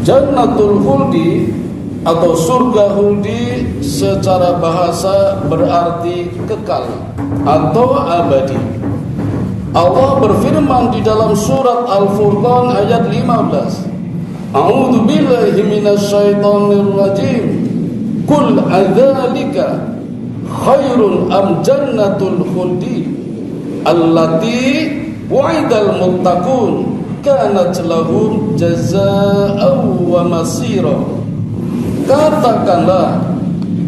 Jannatul khuldi atau surga khuldi secara bahasa berarti kekal atau abadi. Allah berfirman di dalam surat Al-Furqan ayat 15. A'udzu billahi minasyaitonir rajim. Qul adzalika khairun am jannatul khuldi allati wa'idal muttaqun kanat lahum jazaa'an wa masira. Katakanlah,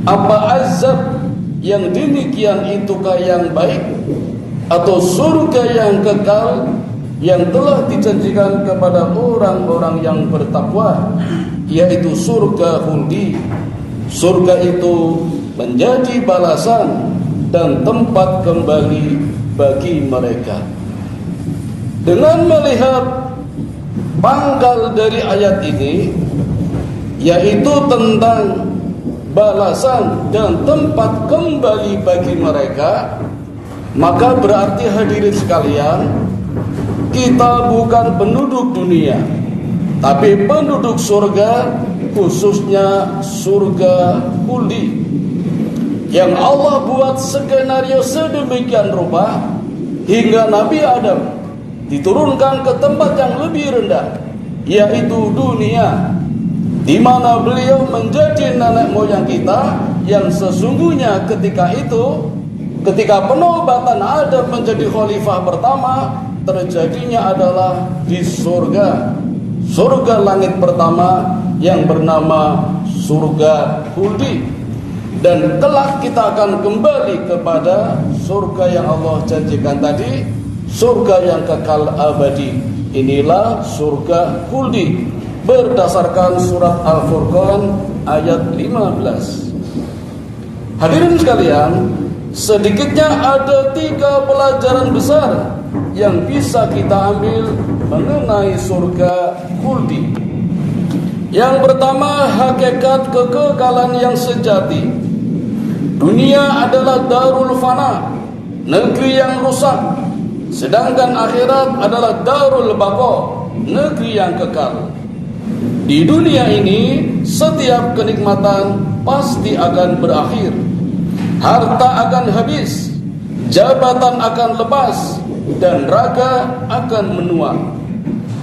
apa azab yang demikian itukah yang baik atau surga yang kekal yang telah dijanjikan kepada orang-orang yang bertakwa, yaitu surga khuldi. Surga itu menjadi balasan dan tempat kembali bagi mereka. Dengan melihat pangkal dari ayat ini, yaitu tentang balasan dan tempat kembali bagi mereka, maka berarti hadirin sekalian, kita bukan penduduk dunia, tapi penduduk surga, khususnya surga khuldi, yang Allah buat skenario sedemikian rupa hingga Nabi Adam diturunkan ke tempat yang lebih rendah, yaitu dunia, di mana beliau menjadi nenek moyang kita, yang sesungguhnya ketika itu, ketika penobatan Adam menjadi khalifah pertama, terjadinya adalah di surga, surga langit pertama yang bernama surga khuldi. Dan kelak kita akan kembali kepada surga yang Allah janjikan tadi, surga yang kekal abadi. Inilah surga khuldi berdasarkan surat Al-Furqan ayat 15. Hadirin sekalian, sedikitnya ada 3 pelajaran besar yang bisa kita ambil mengenai surga khuldi. Yang pertama, hakikat kekekalan yang sejati. Dunia adalah darul fana, negeri yang rusak, sedangkan akhirat adalah darul baqa, negeri yang kekal. Di dunia ini, setiap kenikmatan pasti akan berakhir. Harta akan habis, jabatan akan lepas, dan raga akan menua.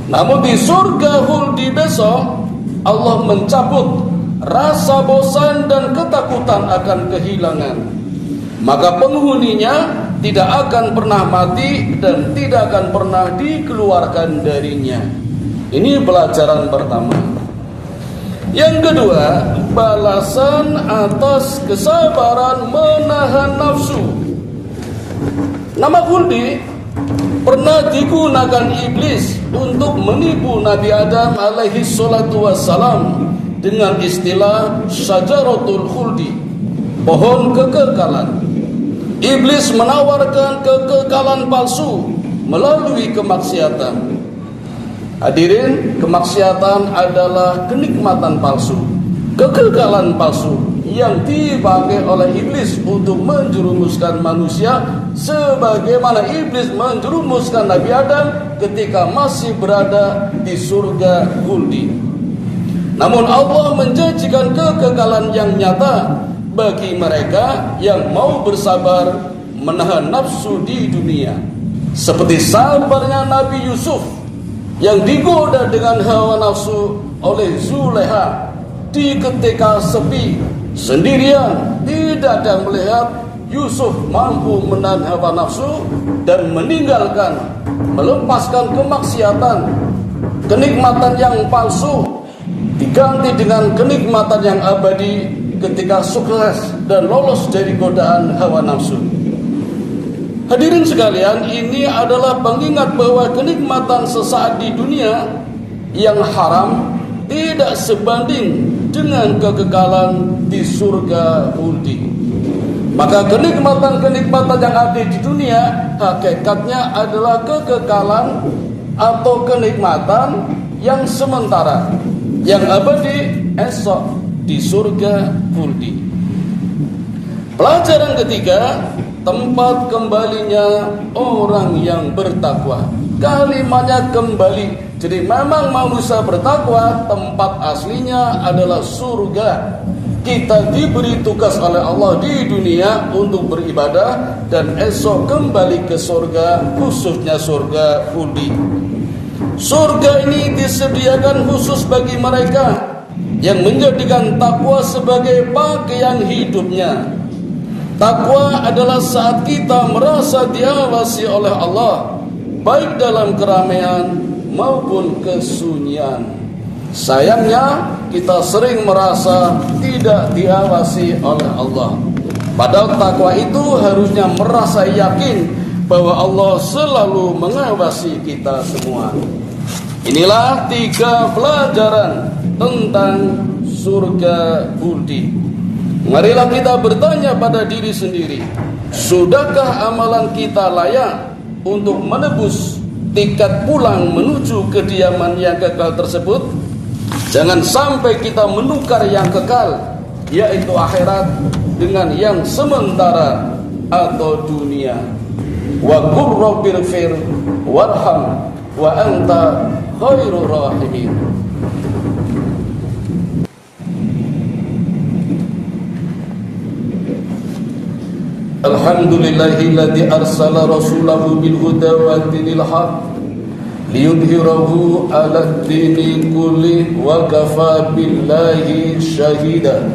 Namun di surga khuldi besok, Allah mencabut rasa bosan dan ketakutan akan kehilangan. Maka penghuninya tidak akan pernah mati dan tidak akan pernah dikeluarkan darinya. Ini pelajaran pertama. Yang kedua, balasan atas kesabaran menahan nafsu. Nama khuldi pernah digunakan iblis untuk menipu Nabi Adam alaihi salatu wassalam dengan istilah syajaratul khuldi, pohon kekekalan. Iblis menawarkan kekekalan palsu melalui kemaksiatan. Hadirin, kemaksiatan adalah kenikmatan palsu, kekekalan palsu yang dipakai oleh iblis untuk menjerumuskan manusia, sebagaimana iblis menjerumuskan Nabi Adam ketika masih berada di surga khuldi. Namun Allah menjanjikan kekekalan yang nyata bagi mereka yang mau bersabar menahan nafsu di dunia, seperti sabarnya Nabi Yusuf yang digoda dengan hawa nafsu oleh Zulekha di ketika sepi sendirian, tidak ada melihat. Yusuf mampu menahan hawa nafsu dan meninggalkan, melepaskan kemaksiatan, kenikmatan yang palsu diganti dengan kenikmatan yang abadi ketika sukses dan lolos dari godaan hawa nafsu. Hadirin sekalian, ini adalah pengingat bahwa kenikmatan sesaat di dunia yang haram tidak sebanding dengan kekekalan di surga khuldi. Maka kenikmatan-kenikmatan yang ada di dunia hakikatnya adalah kekekalan atau kenikmatan yang sementara, yang abadi esok di surga khuldi. Pelajaran ketiga, tempat kembalinya orang yang bertakwa. Kalimatnya kembali Jadi memang manusia bertakwa tempat aslinya adalah surga. Kita diberi tugas oleh Allah di dunia untuk beribadah dan esok kembali ke surga, khususnya surga khuldi. Surga ini disediakan khusus bagi mereka yang menjadikan takwa sebagai pakaian hidupnya. Takwa adalah saat kita merasa diawasi oleh Allah, baik dalam keramaian maupun kesunyian. Sayangnya kita sering merasa tidak diawasi oleh Allah. Padahal takwa itu harusnya merasa yakin bahwa Allah selalu mengawasi kita semua. Inilah 3 pelajaran tentang surga khuldi. Marilah kita bertanya pada diri sendiri, sudahkah amalan kita layak untuk menebus tiket pulang menuju kediaman yang kekal tersebut? Jangan sampai kita menukar yang kekal, yaitu akhirat, dengan yang sementara atau dunia. Wa qur rabbighfir warham wa anta khairur rahimin. Alhamdulillahilladzi arsala rasulahu bil huda wa dinil haq liyudhhirahu 'alad dini kulli wa kafa billahi syahida.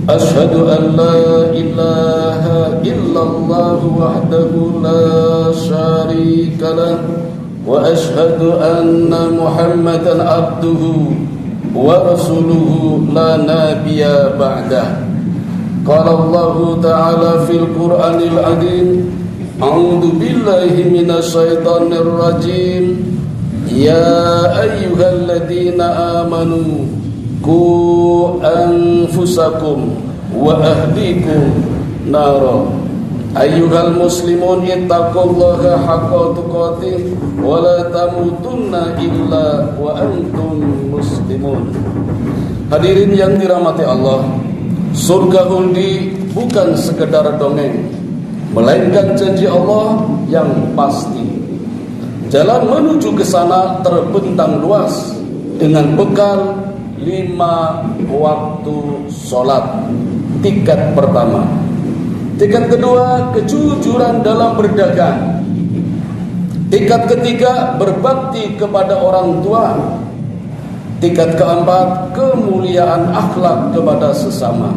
Asyhadu an la ilaha illallah wahdahu la syarika lah wa asyhadu anna Muhammadan abduhu wa rasuluhu la nabiyya ba'dah. Qala Allah ta'ala fil Qur'anil 'adzim, a'udzu billahi minasy syaithanir rajim. Ya ayyuhalladzina amanu qu anfusakum wa ahlikum nara. Ayyuhal muslimun ittaqullaha haqqa tuqatih wa la tamutunna illa wa antum muslimun. Hadirin yang dirahmati Allah, surga khuldi bukan sekedar dongeng, melainkan janji Allah yang pasti. Jalan menuju ke sana terbentang luas dengan bekal 5 waktu sholat. Tiket pertama. Tiket kedua, kejujuran dalam berdagang. Tiket ketiga, berbakti kepada orang tua. Tiket keempat, kemuliaan akhlak kepada sesama.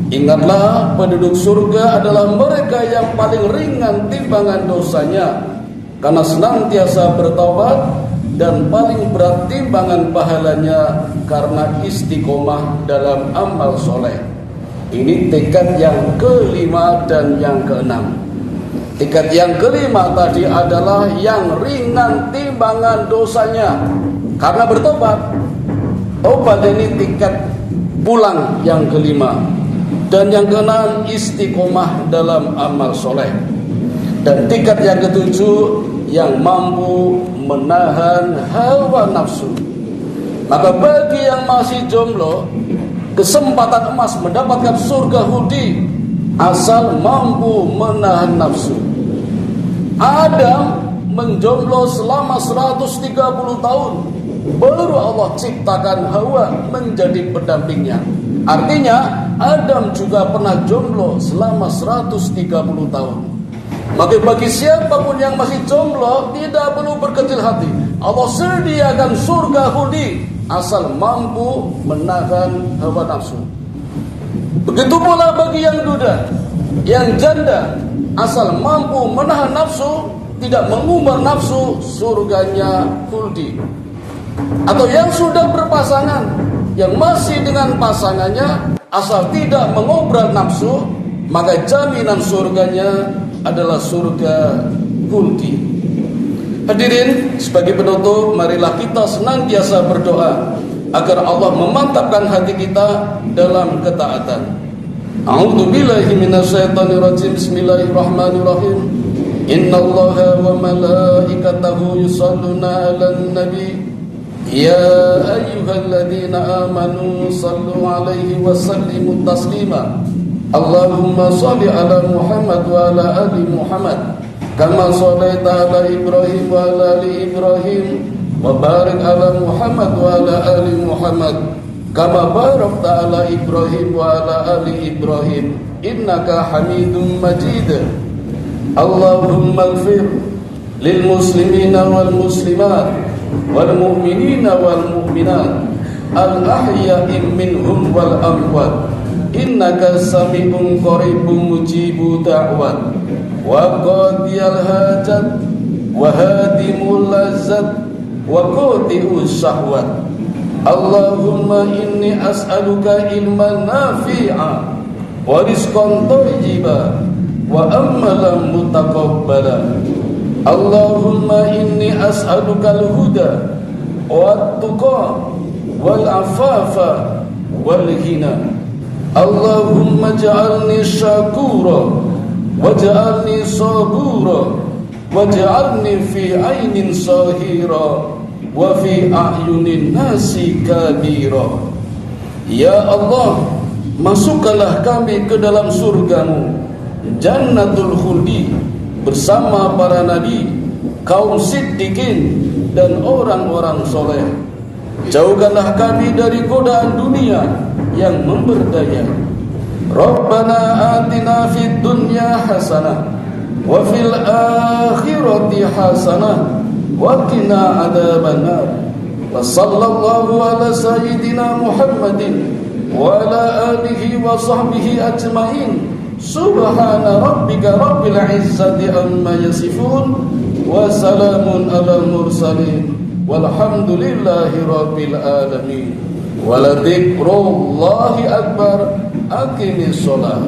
Ingatlah, penduduk surga adalah mereka yang paling ringan timbangan dosanya karena senantiasa bertaubat, dan paling berat timbangan pahalanya karena istiqomah dalam amal soleh. Ini tiket yang kelima dan yang keenam. Tiket yang kelima tadi adalah yang ringan timbangan dosanya karena bertobat. Tobat ini tiket pulang yang kelima. Dan yang keenam, istiqomah dalam amal soleh. Dan tiket yang ketujuh, yang mampu menahan hawa nafsu. Maka bagi yang masih jomblo, kesempatan emas mendapatkan surga khuldi asal mampu menahan nafsu. Adam menjomblo selama 130 tahun, baru Allah ciptakan Hawa menjadi pendampingnya. Artinya Adam juga pernah jomblo selama 130 tahun. Maka bagi siapapun yang masih jomblo, tidak perlu berkecil hati. Allah sediakan surga khuldi asal mampu menahan hawa nafsu. Begitu pula bagi yang duda, yang janda, asal mampu menahan nafsu, tidak mengumbar nafsu, surganya khuldi. Atau yang sudah berpasangan, yang masih dengan pasangannya, asal tidak mengobral nafsu, maka jaminan surganya adalah surga khuldi. Hadirin, sebagai penutup, marilah kita senantiasa berdoa agar Allah memantapkan hati kita dalam ketaatan. A'udzu billahi minasyaitonir rajim. Bismillahirrahmanirrahim. Innallaha wa malaikatahu yusholluna 'alan nabi. Ya ayyuhalladzina amanu shallu 'alaihi wa sallimu taslima. Allahumma shalli ala Muhammad wa ala ali Muhammad kama shallaita ala Ibrahim wa ala ali Ibrahim wa barik ala Muhammad wa ala ali Muhammad kama barakta ala Ibrahim wa ala ali Ibrahim innaka Hamidum Majid. Allahumma ighfir lil muslimina wal muslimat wal mu'minina wal mu'minat al ahya'i minhum wal amwat innaka sami'un qaribun mujibu da'wat wa qadiyal hajat wa hadimul lazzat wa qati'us syahwat. Allahumma inni as'aluka ilman nafi'a wa rizqan thayyiba wa amalan mutaqabbala. Allahumma inni as'aluka al-huda wat-tuqa wal-afafa wal-ghina. Allahumma ja'alni syakura waj'alni sabura waj'alni fi ainin sahira wa fi a'yunin nasi kabira. Ya Allah, masukkanlah kami ke dalam surgamu, Jannatul Khuldi, bersama para nabi, kaum siddiqin dan orang-orang soleh. Jauhkanlah kami dari godaan dunia yang memberdaya. Rabbana atina fid dunya hasanah wa fil akhirati hasanah wa qina adzabannar. Wa sallallahu ala sayyidina Muhammadin wa ala alihi wa sahbihi ajmain. Subhana rabbika rabbil izzati amma yasifun wa salamun alal mursalin walhamdulillahi rabbil alamin. Wa la dzikrullahi akbar. Aqimis shalah.